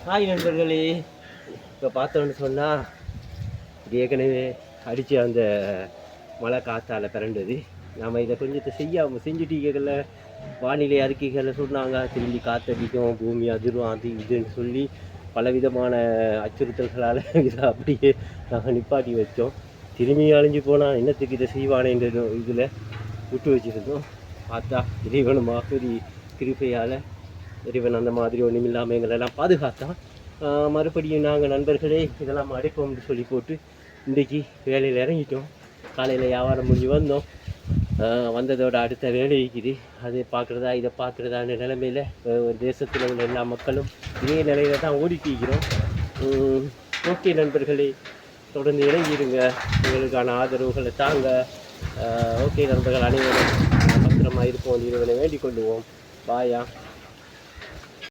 Hi நண்பர்களே. இப்போ பார்த்தோன்னு சொன்னால் இது ஏற்கனவே அடித்து அந்த மழை காற்றால் பிறண்டது. நம்ம இதை கொஞ்சத்தை செஞ்சுட்டீங்கல்ல, வானிலை அறிக்கைகளில் சொன்னாங்க திரும்பி காற்றடிக்கும், பூமி அதிரும், அது இதுன்னு சொல்லி பலவிதமான அச்சுறுத்தல்களால் இதை அப்படியே நாங்கள் நிப்பாட்டி வச்சோம். திரும்பி அழிஞ்சு போனால் என்னத்துக்கு இதை செய்வானேன்ற இதில் விட்டு வச்சுருந்தோம். பார்த்தா இறைவனுமாக கிருபையால் இறைவன் அந்த மாதிரி ஒன்றும் இல்லாமல் எங்களெல்லாம் பாதுகாத்தான். மறுபடியும் நாங்கள் நண்பர்களே இதெல்லாம் அடைப்போம்னு சொல்லி போட்டு இன்றைக்கி வேலையில் இறங்கிட்டோம். காலையில் வியாபாரம் முடிஞ்சு வந்தோம். வந்ததோட அடுத்த வேலை இருக்குது, அது பார்க்குறதா இதை பார்க்குறதான நிலைமையில் ஒரு தேசத்தில் உள்ள எல்லா மக்களும் இதே நிலையில் தான் ஓடிட்டிருக்கிறோம். ஓகே நண்பர்களே, தொடர்ந்து இறங்கிடுங்க, எங்களுக்கான ஆதரவுகளை தாங்க. ஓகே நண்பர்கள், அனைவரும் பத்திரமாக இருப்போம், இறைவனை வேண்டிக் கொள்ளுவோம். பாயா.